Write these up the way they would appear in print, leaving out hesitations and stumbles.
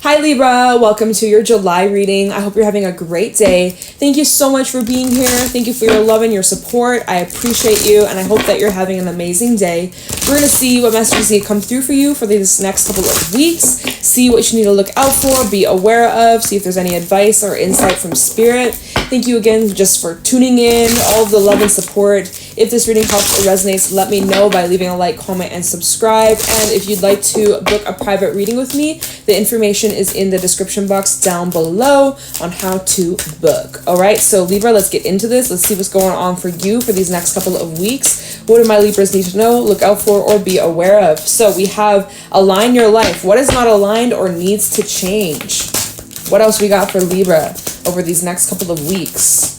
Hi Libra, welcome to your July reading. I hope you're having a great day. Thank you so much for being here. Thank you for your love and your support. I appreciate you and I hope that you're having an amazing day. We're going to see what messages need to come through for you for this next couple of weeks. See what you need to look out for, be aware of, see if there's any advice or insight from spirit. Thank you again just for tuning in, all of the love and support. If this reading helps or resonates, let me know by leaving a like, comment, and subscribe. And if you'd like to book a private reading with me, the information is in the description box down below on how to book. All right, so Libra, let's get into this. Let's see what's going on for you for these next couple of weeks. What do my Libras need to know, look out for, or be aware of? So we have align your life. What is not aligned or needs to change? What else we got for Libra over these next couple of weeks?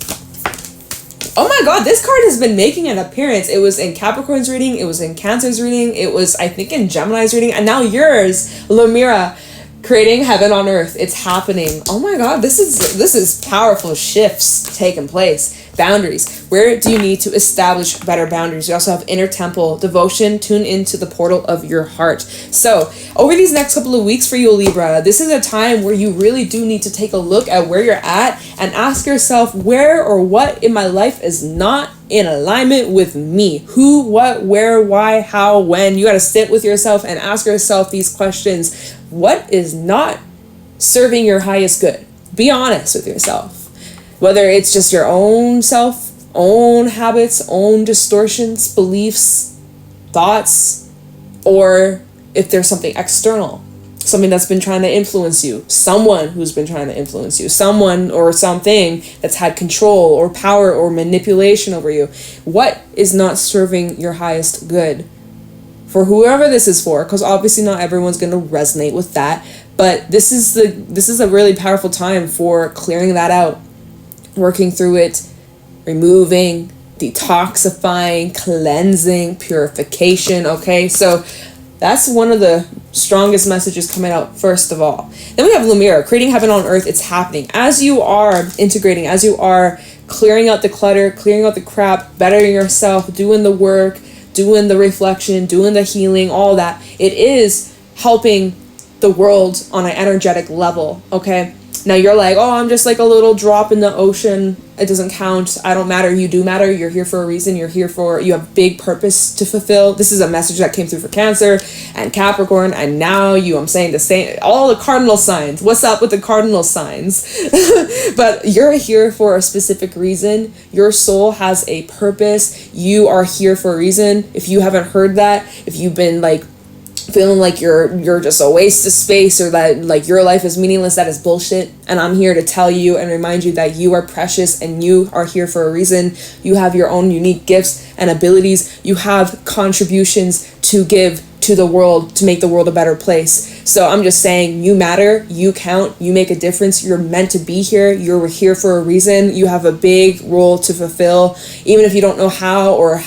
Oh my god, this card has been making an appearance. It was in Capricorn's reading, it was in Cancer's reading, it was, I think, in Gemini's reading, and now yours, Lunaea, creating heaven on earth. It's happening. Oh my god, this is powerful shifts taking place. Boundaries. Where do you need to establish better boundaries? We also have inner temple, devotion, tune into the portal of your heart. So over these next couple of weeks for you, Libra, this is a time where you really do need to take a look at where you're at and ask yourself where or what in my life is not in alignment with me. Who, what, where, why, how, when. You got to sit with yourself and ask yourself these questions. What is not serving your highest good? Be honest with yourself. Whether it's just your own self, own habits, own distortions, beliefs, thoughts, or if there's something external, something that's been trying to influence you, someone who's been trying to influence you, someone or something that's had control or power or manipulation over you. What is not serving your highest good? For whoever this is for, because obviously not everyone's going to resonate with that, but this is a really powerful time for clearing that out, working through it, removing, detoxifying, cleansing, purification. Okay, so that's one of the strongest messages coming out first of all. Then we have Lunaea, creating heaven on earth. It's happening as you are integrating, as you are clearing out the clutter, clearing out the crap, bettering yourself, doing the work, doing the reflection, doing the healing, all that. It is helping the world on an energetic level. Okay, now you're like, oh, I'm just like a little drop in the ocean. It doesn't count. I don't matter. You do matter. You're here for a reason. You have big purpose to fulfill. This is a message that came through for Cancer and Capricorn. And now I'm saying the same, all the cardinal signs. What's up with the cardinal signs? But you're here for a specific reason. Your soul has a purpose. You are here for a reason. If you haven't heard that, if you've been like feeling like you're just a waste of space or that like your life is meaningless, that is bullshit. And I'm here to tell you and remind you that you are precious and you are here for a reason. You have your own unique gifts and abilities. You have contributions to give to the world to make the world a better place. So I'm just saying, you matter, you count, you make a difference. You're meant to be here. You're here for a reason. You have a big role to fulfill. Even if you don't know how or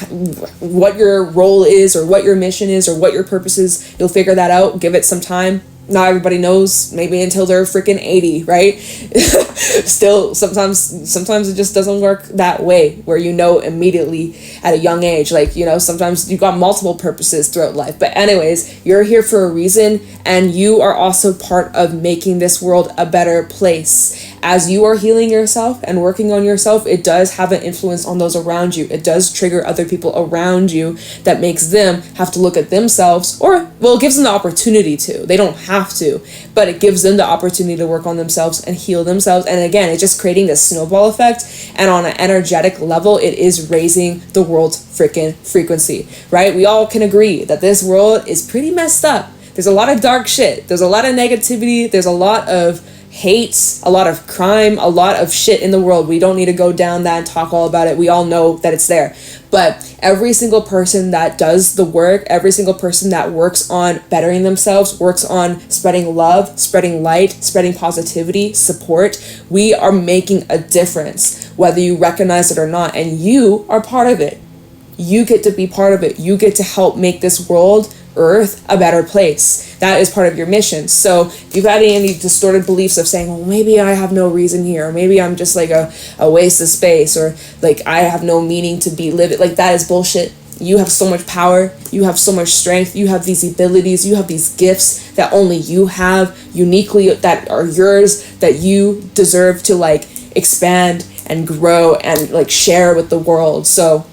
what your role is or what your mission is or what your purpose is, you'll figure that out. Give it some time. Not everybody knows, maybe until they're freaking 80, right? Still, sometimes it just doesn't work that way where you know immediately at a young age. Like, you know, sometimes you've got multiple purposes throughout life. But anyways, you're here for a reason and you are also part of making this world a better place. As you are healing yourself and working on yourself, it does have an influence on those around you. It does trigger other people around you that makes them have to look at themselves, or, well, it gives them the opportunity to. They don't have to, but it gives them the opportunity to work on themselves and heal themselves. And again, it's just creating this snowball effect. And on an energetic level, it is raising the world's freaking frequency, right? We all can agree that this world is pretty messed up. There's a lot of dark shit. There's a lot of negativity. There's a lot of hates, a lot of crime, a lot of shit in the world. We don't need to go down that and talk all about it. We all know that it's there. But every single person that does the work, every single person that works on bettering themselves, works on spreading love, spreading light, spreading positivity, support, we are making a difference, whether you recognize it or not. And you are part of it. You get to be part of it. You get to help make this world, Earth, a better place. That is part of your mission. So if you've had any distorted beliefs of saying, well, maybe I have no reason here, or maybe I'm just like a waste of space, or like I have no meaning to be living, like that is bullshit. You have so much power, you have so much strength, you have these abilities, you have these gifts that only you have, uniquely, that are yours, that you deserve to like expand and grow and like share with the world. So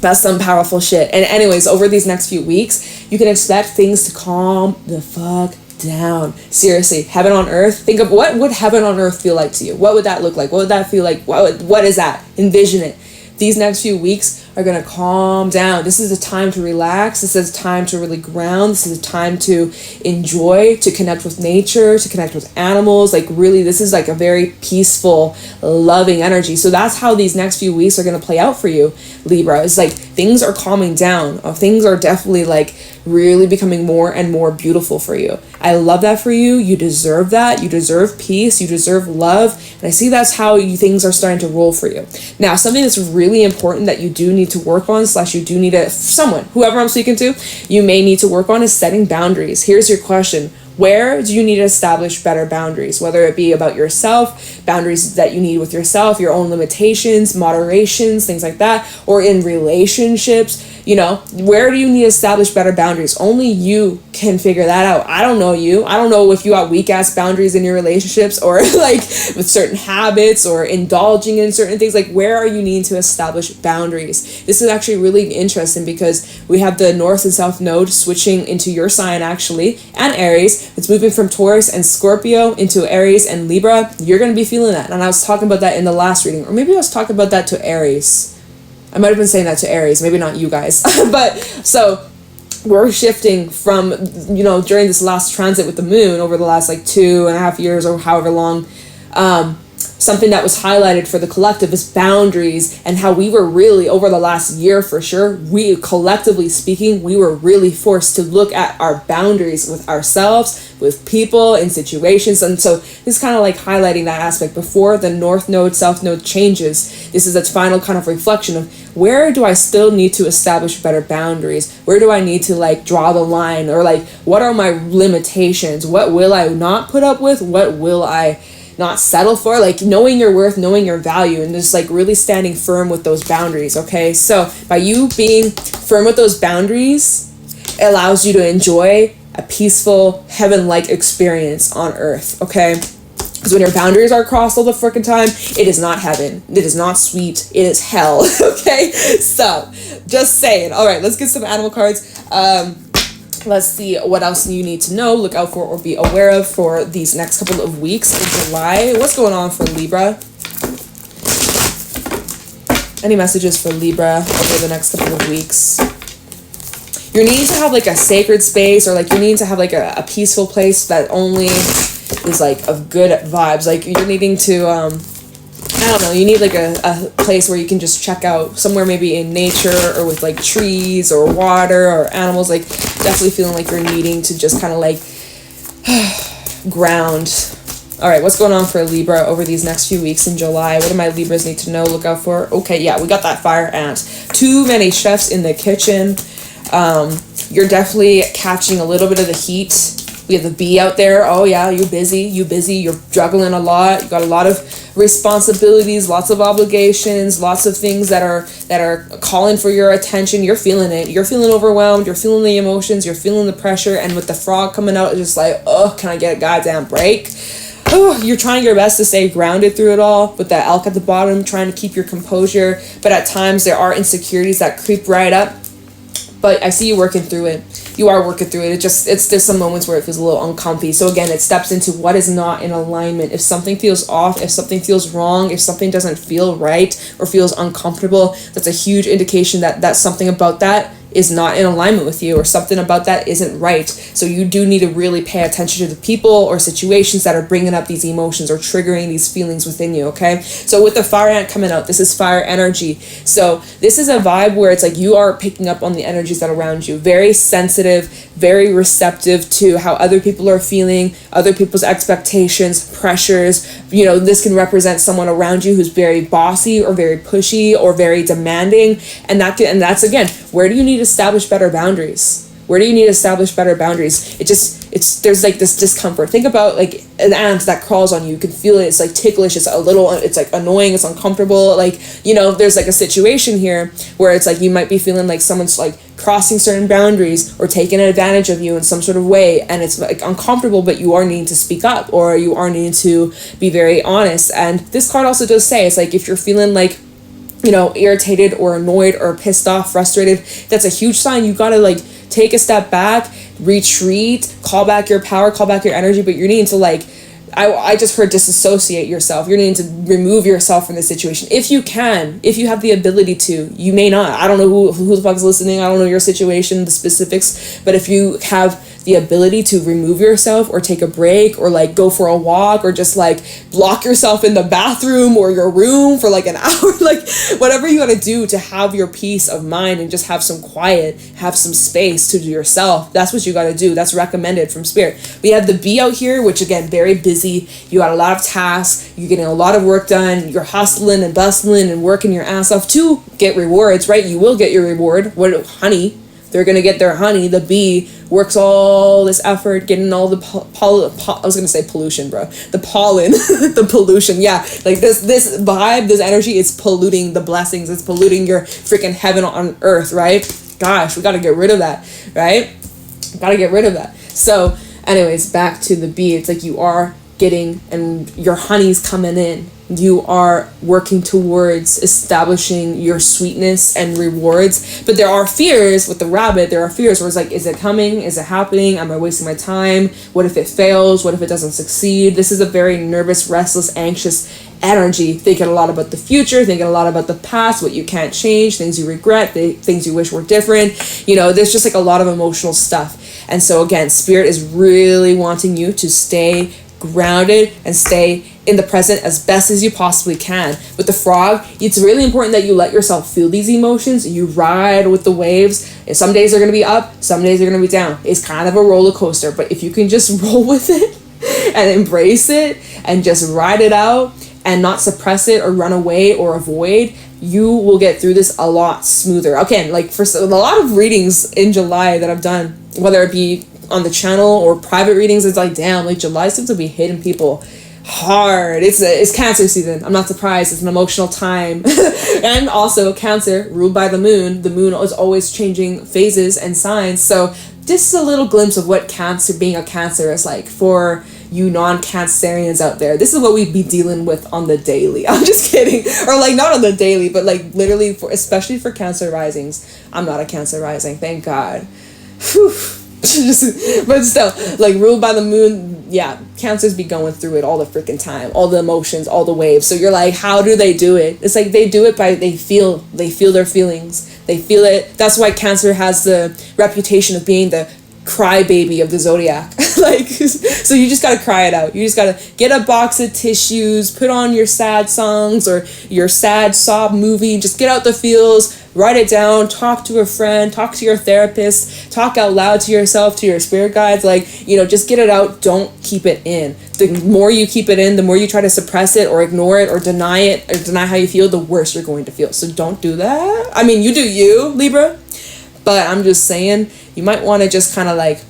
that's some powerful shit. And anyways, over these next few weeks, you can expect things to calm the fuck down. Seriously, heaven on earth. Think of what would heaven on earth feel like to you? What would that look like? What would that feel like? What is that? Envision it. These next few weeks are going to calm down. This is a time to relax. This is a time to really ground. This is a time to enjoy, to connect with nature, to connect with animals. Like really, this is like a very peaceful, loving energy. So that's how these next few weeks are going to play out for you, Libra. It's like things are calming down. Things are definitely like really becoming more and more beautiful for you. I love that for you. You deserve that. You deserve peace. You deserve love. And I see that's how things are starting to roll for you. Now, something that's really important that you do need to work on, / you do need whoever I'm speaking to, you may need to work on is setting boundaries. Here's your question. Where do you need to establish better boundaries? Whether it be about yourself, boundaries that you need with yourself, your own limitations, moderations, things like that, or in relationships, you know, where do you need to establish better boundaries? Only you can figure that out. I don't know you. I don't know if you got weak ass boundaries in your relationships or like with certain habits or indulging in certain things. Like where are you needing to establish boundaries? This is actually really interesting because we have the North and South node switching into your sign actually, and Aries. It's moving from Taurus and Scorpio into Aries and Libra. You're going to be feeling that. And I was talking about that in the last reading, or maybe I was talking about that to Aries. I might have been saying that to Aries, maybe not you guys. But so we're shifting from, you know, during this last transit with the moon over the last like 2.5 years or however long, something that was highlighted for the collective is boundaries, and how we were really over the last year for sure, we collectively speaking, we were really forced to look at our boundaries with ourselves, with people, in situations. And so this is kind of like highlighting that aspect before the North Node, South Node changes. This is a final kind of reflection of where do I still need to establish better boundaries? Where do I need to like draw the line, or like what are my limitations? What will I not put up with? What will I not settle for? Like knowing your worth, knowing your value, and just like really standing firm with those boundaries. Okay, so by you being firm with those boundaries, it allows you to enjoy a peaceful heaven-like experience on earth. Okay, because when your boundaries are crossed all the freaking time, it is not heaven, it is not sweet, it is hell. Okay, so just saying. All right, let's get some animal cards. Let's see what else you need to know, look out for, or be aware of for these next couple of weeks in July. What's going on for Libra? Any messages for Libra over the next couple of weeks? You're needing to have like a sacred space, or like you're needing to have like a peaceful place that only is like of good vibes. Like you're needing to, I don't know, you need like a place where you can just check out, somewhere maybe in nature or with like trees or water or animals. Like definitely feeling like you're needing to just kind of like ground. All right, what's going on for Libra over these next few weeks in July? What do my Libras need to know, look out for? Okay, yeah, we got that fire ant. Too many chefs in the kitchen. You're definitely catching a little bit of the heat. We have the bee out there. Oh yeah, you're busy, you're juggling a lot. You got a lot of responsibilities, lots of obligations, lots of things that are calling for your attention. You're feeling it. You're feeling overwhelmed. You're feeling the emotions. You're feeling the pressure. And with the frog coming out, it's just like, oh, can I get a goddamn break? Oh, you're trying your best to stay grounded through it all, with that elk at the bottom, trying to keep your composure. But at times there are insecurities that creep right up. But I see you working through it. You are working through it. It's just some moments where it feels a little uncomfy. So again, it steps into what is not in alignment. If something feels off, if something feels wrong, if something doesn't feel right or feels uncomfortable, that's a huge indication that something about that is not in alignment with you, or something about that isn't right. So you do need to really pay attention to the people or situations that are bringing up these emotions or triggering these feelings within you. Okay, so with the fire ant coming out, this is fire energy. So this is a vibe where it's like you are picking up on the energies that are around you, very sensitive, very receptive to how other people are feeling, other people's expectations, pressures. You know, this can represent someone around you who's very bossy or very pushy or very demanding, and that's again, where do you need to establish better boundaries? Where do you need to establish better boundaries? there's like this discomfort. Think about like an ant that crawls on you. You can feel it. It's like ticklish. It's like annoying. It's uncomfortable. Like, you know, there's like a situation here where it's like you might be feeling like someone's like crossing certain boundaries or taking advantage of you in some sort of way, and it's like uncomfortable, but you are needing to speak up, or you are needing to be very honest. And this card also does say, it's like if you're feeling like, you know, irritated or annoyed or pissed off, frustrated, that's a huge sign. You gotta like take a step back, retreat, call back your power, call back your energy, but you're needing to like, I just heard disassociate yourself. You're needing to remove yourself from the situation. If you can, if you have the ability to. You may not. I don't know who the fuck is listening. I don't know your situation, the specifics. But if you have the ability to remove yourself or take a break or like go for a walk or just like lock yourself in the bathroom or your room for like an hour, like whatever you gotta do to have your peace of mind and just have some quiet, have some space to do yourself, that's what you gotta do. That's recommended from Spirit. We have the bee out here, which again, very busy. You got a lot of tasks. You're getting a lot of work done. You're hustling and bustling and working your ass off to get rewards, right? You will get your reward. What, honey? They're going to get their honey. The bee works all this effort getting all the I was going to say pollution, bro. The pollen, the pollution. Yeah. Like this vibe, this energy is polluting the blessings. It's polluting your freaking heaven on earth, right? Gosh, we got to get rid of that, right? Got to get rid of that. So anyways, back to the bee. It's like you are getting, and your honey's coming in. You are working towards establishing your sweetness and rewards. But there are fears with the rabbit. There are fears where it's like, is it coming? Is it happening? Am I wasting my time? What if it fails? What if it doesn't succeed? This is a very nervous, restless, anxious energy. Thinking a lot about the future, thinking a lot about the past, what you can't change, things you regret, things you wish were different. You know, there's just like a lot of emotional stuff. And so again, Spirit is really wanting you to stay grounded and stay in the present as best as you possibly can. With the frog, it's really important that you let yourself feel these emotions. You ride with the waves. And some days are going to be up, some days are going to be down. It's kind of a roller coaster, but if you can just roll with it and embrace it and just ride it out and not suppress it or run away or avoid, you will get through this a lot smoother. Again, like for a lot of readings in July that I've done, whether it be on the channel or private readings, it's like, damn, like July seems to be hitting people hard. It's Cancer season. I'm not surprised. It's an emotional time. And also Cancer, ruled by the moon. The moon is always changing phases and signs. So just a little glimpse of what Cancer, being a Cancer, is like for you non-Cancerians out there. This is what we'd be dealing with on the daily. I'm just kidding. Or like not on the daily, but like literally especially for Cancer risings. I'm not a Cancer rising, thank God. Whew. But still, like ruled by the moon, yeah, Cancers be going through it all the freaking time, all the emotions, all the waves. So you're like, how do they do it? It's like they do it by they feel their feelings, they feel it. That's why Cancer has the reputation of being the crybaby of the zodiac. Like, so you just gotta cry it out. You just gotta get a box of tissues, put on your sad songs or your sad sob movie, just get out the feels, write it down, talk to a friend, talk to your therapist, talk out loud to yourself, to your spirit guides, like, you know, just get it out. Don't keep it in. The more you keep it in, the more you try to suppress it or ignore it or deny how you feel, the worse you're going to feel. So don't do that. I mean, you do you, Libra, but I'm just saying you might want to just kind of like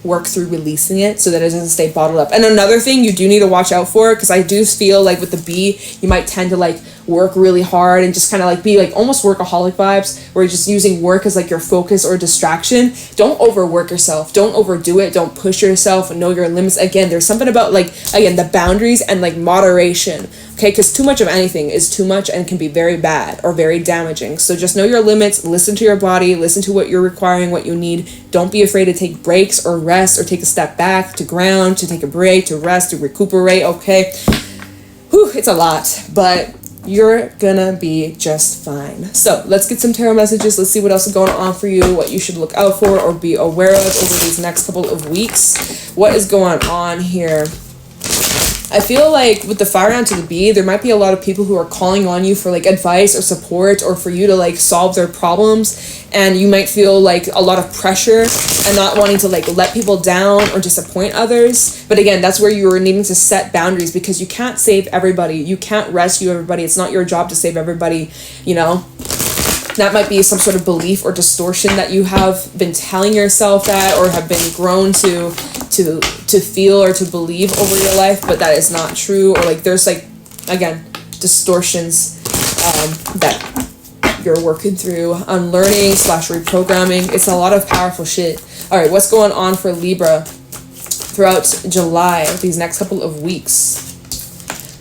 work through releasing it so that it doesn't stay bottled up. And another thing you do need to watch out for, because I do feel like with the bee, you might tend to like work really hard and just kind of like be like almost workaholic vibes where you're just using work as like your focus or distraction. Don't overwork yourself. Don't overdo it. Don't push yourself and know your limits. Again, there's something about like, again, the boundaries and like moderation. Okay, because too much of anything is too much and can be very bad or very damaging. So just know your limits, listen to your body, listen to what you're requiring, what you need. Don't be afraid to take breaks or rest or take a step back, to ground, to take a break, to rest, to recuperate, okay? Whew, it's a lot, but you're gonna be just fine. So let's get some tarot messages. Let's see what else is going on for you, what you should look out for or be aware of over these next couple of weeks. What is going on here? I feel like with the fire round to the bee, there might be a lot of people who are calling on you for like advice or support or for you to like solve their problems, and you might feel like a lot of pressure and not wanting to like let people down or disappoint others. But again, that's where you're needing to set boundaries, because you can't save everybody. You can't rescue everybody. It's not your job to save everybody, you know? That might be some sort of belief or distortion that you have been telling yourself that, or have been grown to feel or to believe over your life, but that is not true. Or like there's like, again, distortions that you're working through, unlearning / reprogramming. It's a lot of powerful shit. All right, what's going on for Libra throughout July, these next couple of weeks?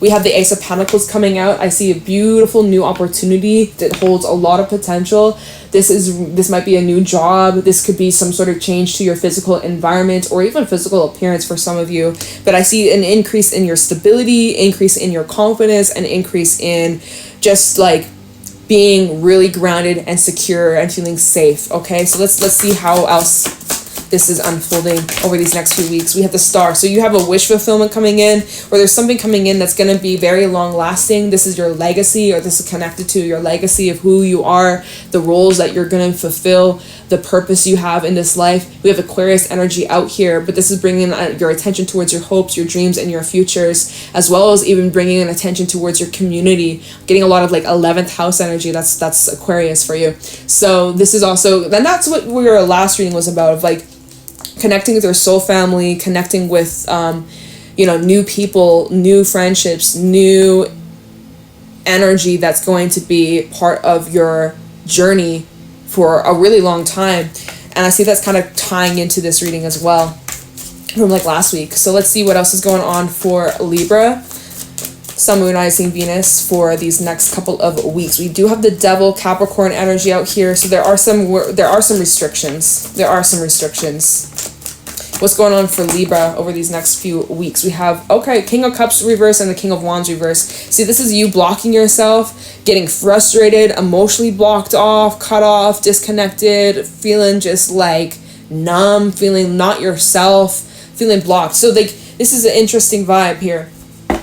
We have the Ace of Pentacles coming out. I see a beautiful new opportunity that holds a lot of potential. This might be a new job. This could be some sort of change to your physical environment or even physical appearance for some of you. But I see an increase in your stability, increase in your confidence, and increase in just like being really grounded and secure and feeling safe. Okay, so let's see how else this is unfolding over these next few weeks. We have the Star. So you have a wish fulfillment coming in, or there's something coming in that's going to be very long lasting. This is your legacy, or this is connected to your legacy of who you are, the roles that you're going to fulfill, the purpose you have in this life. We have Aquarius energy out here, but this is bringing your attention towards your hopes, your dreams, and your futures, as well as even bringing an attention towards your community. Getting a lot of like 11th house energy. That's Aquarius for you. So this is also, and that's what your last reading was about, of like connecting with your soul family, connecting with new people, new friendships, new energy that's going to be part of your journey for a really long time. And I see that's kind of tying into this reading as well from like last week. So let's see what else is going on for Libra, Sun, Moon, Rising, Venus for these next couple of weeks. We do have the Devil, Capricorn energy out here, so there are some restrictions. What's going on for Libra over these next few weeks? We have, King of Cups reverse and the King of Wands reverse. See, this is you blocking yourself, getting frustrated, emotionally blocked off, cut off, disconnected, feeling just like numb, feeling not yourself, feeling blocked. So like this is an interesting vibe here.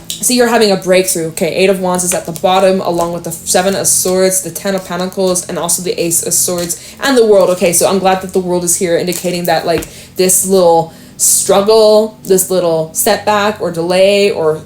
See, you're having a breakthrough. Okay, Eight of Wands is at the bottom, along with the Seven of Swords, the Ten of Pentacles, and also the Ace of Swords, and the World. Okay, so I'm glad that the World is here, indicating that like this little struggle, this little setback or delay or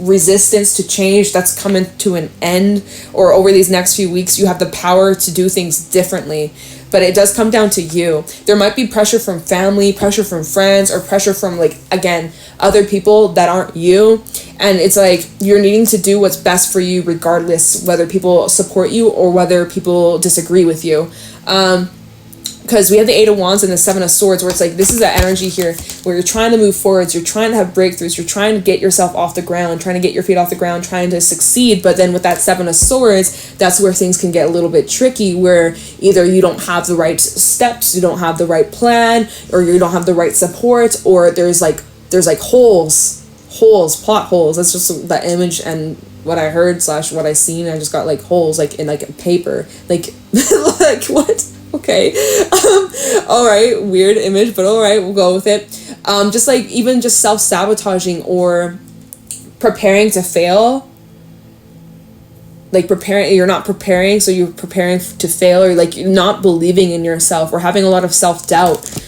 resistance to change, that's coming to an end. Or over these next few weeks, you have the power to do things differently. But it does come down to you. There might be pressure from family, pressure from friends, or pressure from, like, again, other people that aren't you. And it's like you're needing to do what's best for you regardless whether people support you or whether people disagree with you. Because we have the Eight of Wands and the Seven of Swords, where it's like this is that energy here where you're trying to move forwards, you're trying to have breakthroughs, you're trying to get yourself off the ground, trying to get your feet off the ground, trying to succeed. But then with that Seven of Swords, that's where things can get a little bit tricky, where either you don't have the right steps, you don't have the right plan, or you don't have the right support, or there's like holes, plot holes. That's just the image and what I heard / what I seen. I just got like holes like in like paper, like like what? Okay. All right, weird image, but all right, we'll go with it. Just like even just self-sabotaging or preparing to fail. Like you're not preparing, so you're preparing to fail, or like you're not believing in yourself or having a lot of self-doubt.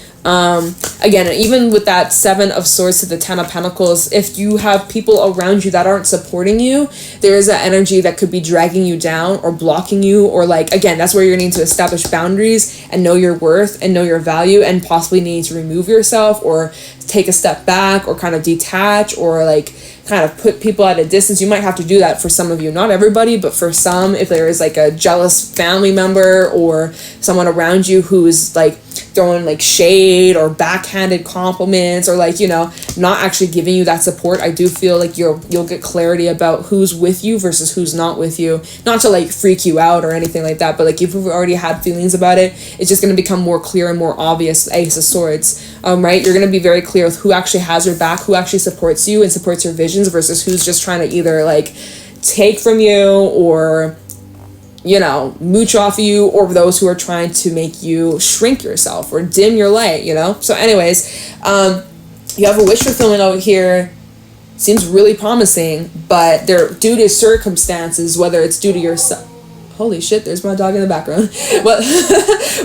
Again, even with that Seven of Swords to the Ten of Pentacles, if you have people around you that aren't supporting you, there is an energy that could be dragging you down or blocking you, or like, again, that's where you're needing to establish boundaries and know your worth and know your value, and possibly need to remove yourself or take a step back or kind of detach or like kind of put people at a distance. You might have to do that for some of you, not everybody, but for some, if there is like a jealous family member or someone around you who is like throwing like shade or backhanded compliments, or like, you know, not actually giving you that support, I do feel like you'll get clarity about who's with you versus who's not with you. Not to like freak you out or anything like that, but like if you've already had feelings about it, it's just going to become more clear and more obvious. Ace of Swords, right? You're going to be very clear with who actually has your back, who actually supports you and supports your visions, versus who's just trying to either like take from you or, you know, mooch off of you, or those who are trying to make you shrink yourself or dim your light, you know? So anyways, you have a wish fulfillment over here. Seems really promising, but they're due to circumstances, whether it's due to yourself. Holy shit, there's my dog in the background.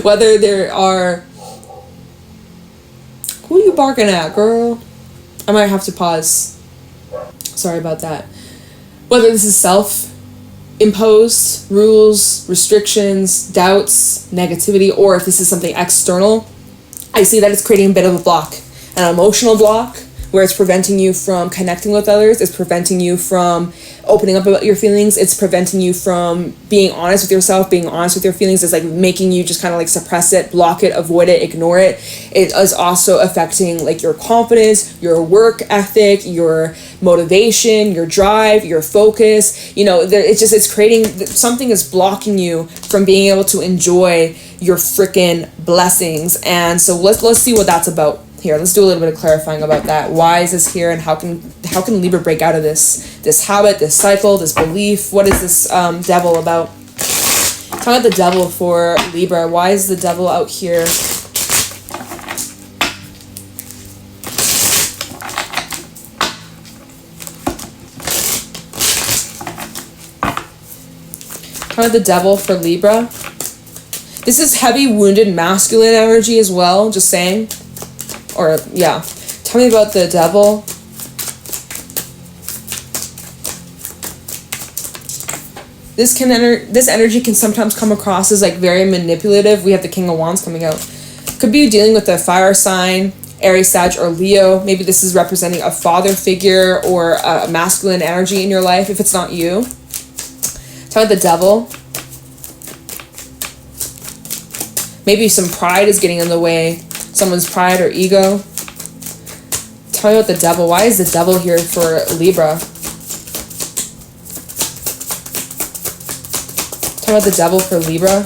Whether there are... Who are you barking at, girl? I might have to pause. Sorry about that. Whether this is imposed rules, restrictions, doubts, negativity, or if this is something external, I see that it's creating a bit of a block, an emotional block, where it's preventing you from connecting with others, it's preventing you from opening up about your feelings, it's preventing you from being honest with yourself, being honest with your feelings is like making you just kind of like suppress it, block it, avoid it, ignore it. It is also affecting like your confidence, your work ethic, your motivation, your drive, your focus. You know, it's creating, something is blocking you from being able to enjoy your freaking blessings. And so let's see what that's about. Here, let's do a little bit of clarifying about that. Why is this here, and how can Libra break out of this habit, this cycle, this belief? What is this devil about? Talk about the devil for Libra. Why is the devil out here? Talk about the devil for Libra. This is heavy wounded masculine energy as well, just saying. Or, yeah. Tell me about the devil. This energy can sometimes come across as like very manipulative. We have the King of Wands coming out. Could be dealing with a fire sign, Aries, Sag, or Leo. Maybe this is representing a father figure or a masculine energy in your life if it's not you. Tell me the devil. Maybe some pride is getting in the way. Someone's pride or ego. Tell me about the devil. Why is the devil here for Libra? Tell me about the devil for Libra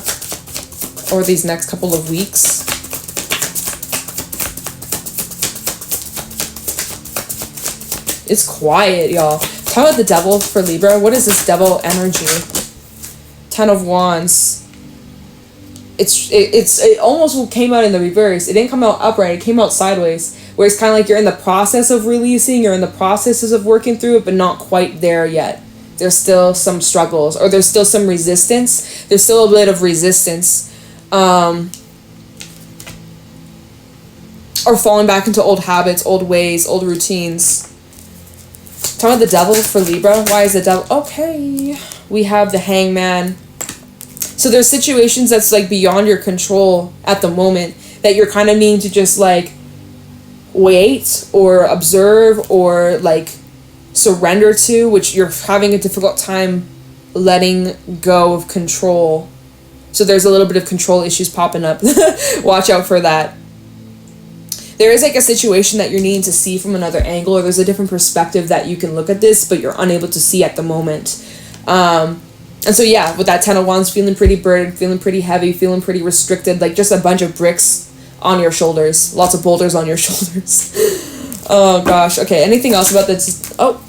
over these next couple of weeks. It's quiet, y'all. Tell me about the devil for Libra. What is this devil energy? 10 of Wands. It almost came out in the reverse. It didn't come out upright. It came out sideways, where it's kind of like you're in the process of releasing, you're in the processes of working through it, but not quite there yet. There's still some struggles, or there's still some resistance. There's still a bit of resistance, or falling back into old habits, old ways, old routines. Talk about the devil for Libra. Why is the devil? Okay, we have the Hangman. So there's situations that's like beyond your control at the moment that you're kind of needing to just like wait or observe or like surrender to, which you're having a difficult time letting go of control. So there's a little bit of control issues popping up. Watch out for that. There is like a situation that you're needing to see from another angle, or there's a different perspective that you can look at this, but you're unable to see at the moment. And so, yeah, with that 10 of Wands, feeling pretty burdened, feeling pretty heavy, feeling pretty restricted, like just a bunch of bricks on your shoulders. Lots of boulders on your shoulders. Oh, gosh. Okay, anything else about this? Oh.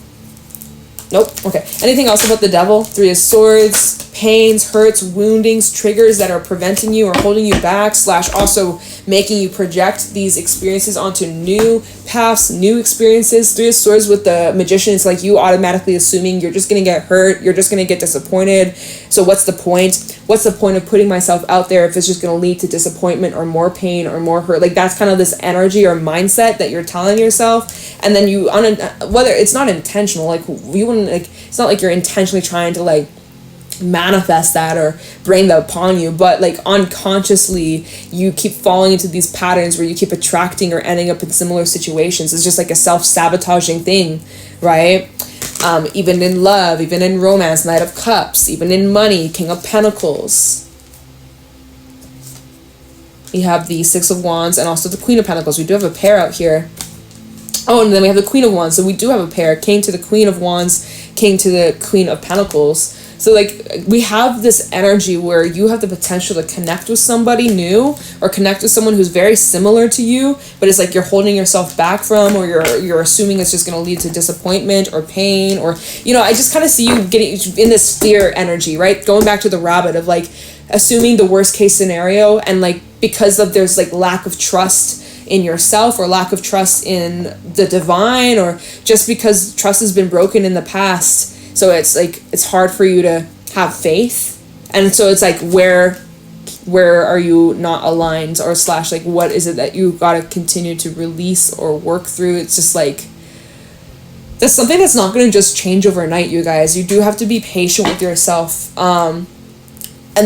Nope. Okay. Anything else about the devil? 3 of Swords, pains, hurts, woundings, triggers that are preventing you or holding you back, / also making you project these experiences onto new paths, new experiences. 3 of Swords with the Magician, it's like you automatically assuming you're just going to get hurt, you're just going to get disappointed. So what's the point? What's the point of putting myself out there if it's just going to lead to disappointment or more pain or more hurt? Like that's kind of this energy or mindset that you're telling yourself. And then you, whether it's not intentional, like you wouldn't, like it's not like you're intentionally trying to like manifest that or bring that upon you, but like unconsciously you keep falling into these patterns where you keep attracting or ending up in similar situations. It's just like a self-sabotaging thing, right? Even in love, even in romance, Knight of Cups, even in money, King of Pentacles. You have the 6 of Wands and also the Queen of Pentacles. We do have a pair out here. Oh, and then we have the Queen of Wands. So we do have a pair. King to the Queen of Wands, King to the Queen of Pentacles. So like we have this energy where you have the potential to connect with somebody new or connect with someone who's very similar to you, but it's like you're holding yourself back from, or you're assuming it's just going to lead to disappointment or pain, or, you know, I just kind of see you getting in this fear energy, right? Going back to the rabbit of like assuming the worst case scenario, and like because of there's like lack of trust in yourself or lack of trust in the divine, or just because trust has been broken in the past. So it's like, it's hard for you to have faith. And so it's like, where are you not aligned, or / like, what is it that you got to continue to release or work through? It's just like, that's something that's not going to just change overnight, you guys. You do have to be patient with yourself. And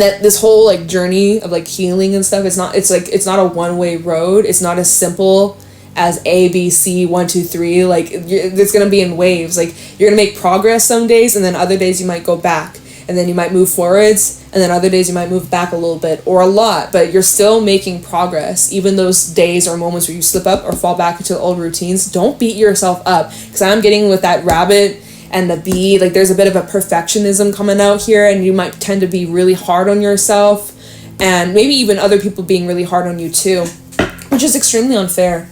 that this whole like journey of like healing and stuff, it's not a one-way road. It's not as simple as A, B, C, 1, 2, 3. Like it's gonna be in waves. Like you're gonna make progress some days, and then other days you might go back, and then you might move forwards, and then other days you might move back a little bit or a lot, but you're still making progress. Even those days or moments where you slip up or fall back into the old routines, don't beat yourself up, because I'm getting with that rabbit and the bee, like there's a bit of a perfectionism coming out here, and you might tend to be really hard on yourself, and maybe even other people being really hard on you too, which is extremely unfair.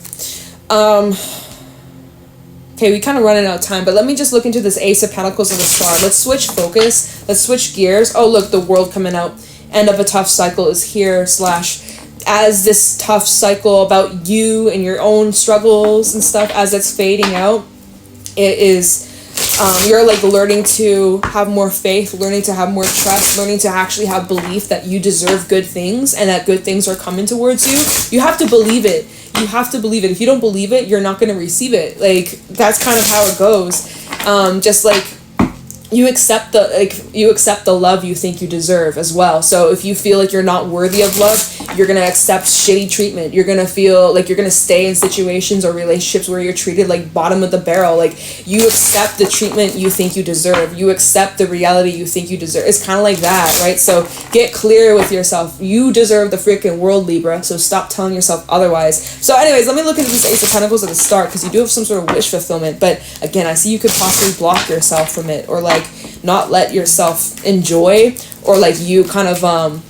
Okay, we kind of running out of time, but let me just look into this Ace of Pentacles and the Star. Let's switch focus. Let's switch gears. Oh, look, the World coming out. End of a tough cycle is here, slash as this tough cycle about you and your own struggles and stuff, as it's fading out, it is... you're like learning to have more faith, learning to have more trust, learning to actually have belief that you deserve good things and that good things are coming towards you. You have to believe it. You have to believe it. If you don't believe it, you're not going to receive it. Like that's kind of how it goes. Just like you accept the love you think you deserve as well. So if you feel like you're not worthy of love, you're going to accept shitty treatment. You're going to feel like you're going to stay in situations or relationships where you're treated like bottom of the barrel. Like you accept the treatment you think you deserve. You accept the reality you think you deserve. It's kind of like that, right? So get clear with yourself. You deserve the freaking world, Libra. So stop telling yourself otherwise. So anyways, let me look into this Ace of Pentacles at the start, because you do have some sort of wish fulfillment. But again, I see you could possibly block yourself from it, or like not let yourself enjoy, or like you kind of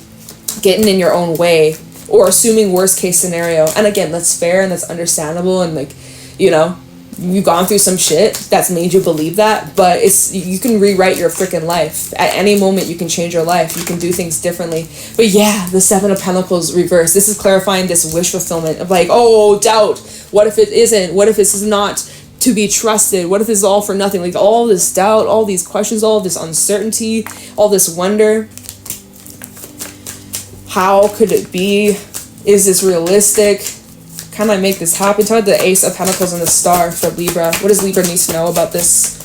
getting in your own way, or assuming worst case scenario. And again, that's fair and that's understandable, and like, you know, you've gone through some shit that's made you believe that, but you can rewrite your freaking life at any moment. You can change your life, you can do things differently. But yeah, the Seven of Pentacles reverse, this is clarifying this wish fulfillment of like, oh, doubt, what if it isn't, what if this is not to be trusted, what if it's all for nothing, like all this doubt, all these questions, all this uncertainty, all this wonder. How could it be? Is this realistic? Can I make this happen? Talk about the Ace of Pentacles and the Star for Libra. What does Libra need to know about this?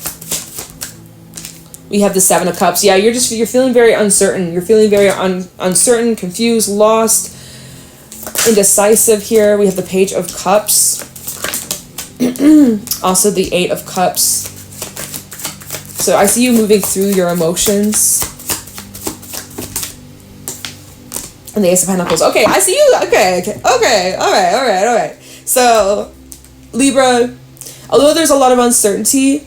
We have the Seven of Cups. Yeah, you're feeling very uncertain. You're feeling very uncertain, confused, lost, indecisive here. We have the Page of Cups. Also the Eight of Cups. So I see you moving through your emotions. And the Ace of Pentacles. Okay, I see you. Okay. All right. So, Libra, although there's a lot of uncertainty,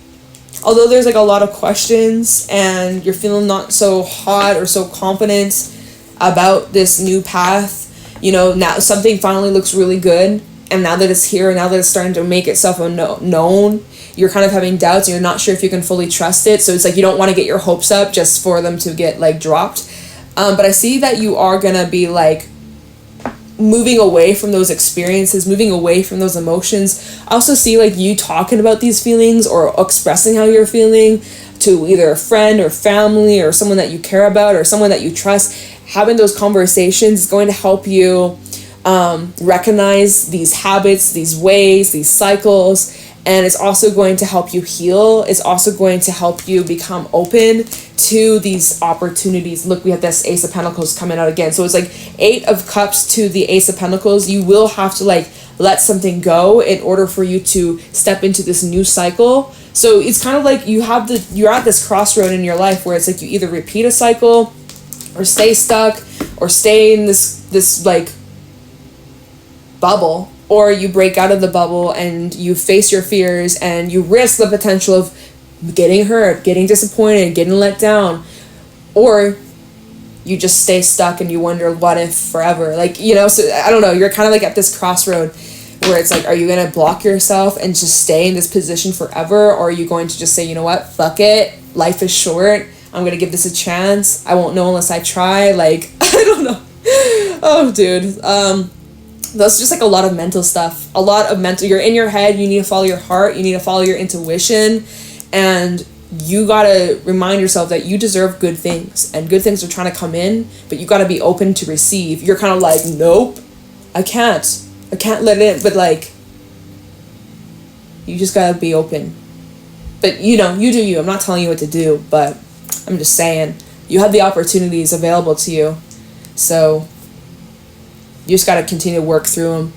although there's like a lot of questions, and you're feeling not so hot or so confident about this new path, you know, now something finally looks really good, and now that it's here, now that it's starting to make itself known, you're kind of having doubts, and you're not sure if you can fully trust it. So it's like you don't want to get your hopes up just for them to get like dropped. But I see that you are going to be like moving away from those experiences, moving away from those emotions. I also see like you talking about these feelings or expressing how you're feeling to either a friend or family or someone that you care about or someone that you trust. Having those conversations is going to help you recognize these habits, these ways, these cycles. And it's also going to help you heal. It's also going to help you become open to these opportunities. Look, we have this Ace of Pentacles coming out again. So it's like Eight of Cups to the Ace of Pentacles. You will have to like let something go in order for you to step into this new cycle. So it's kind of like you're at this crossroad in your life where it's like you either repeat a cycle or stay stuck or stay in this like bubble, or you break out of the bubble and you face your fears and you risk the potential of getting hurt, getting disappointed, getting let down, or you just stay stuck and you wonder what if forever. Like, you know, so I don't know, you're kind of like at this crossroad where it's like, are you going to block yourself and just stay in this position forever, or are you going to just say, you know what, fuck it, life is short, I'm going to give this a chance, I won't know unless I try. Like, I don't know. Oh, dude. That's just like a lot of mental stuff, you're in your head, you need to follow your heart, you need to follow your intuition, and you gotta remind yourself that you deserve good things, and good things are trying to come in, but you gotta be open to receive. You're kind of like, nope, I can't let it in, but like, you just gotta be open. But, you know, you do you. I'm not telling you what to do, but I'm just saying, you have the opportunities available to you. So you just got to continue to work through them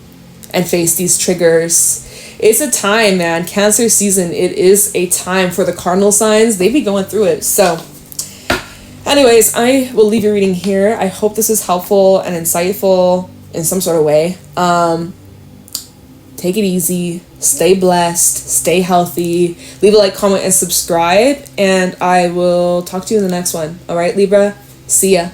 and face these triggers. It's a time, man. Cancer season, it is a time for the cardinal signs. They be going through it. So anyways, I will leave your reading here. I hope this is helpful and insightful in some sort of way. Take it easy. Stay blessed. Stay healthy. Leave a like, comment, and subscribe. And I will talk to you in the next one. All right, Libra? See ya.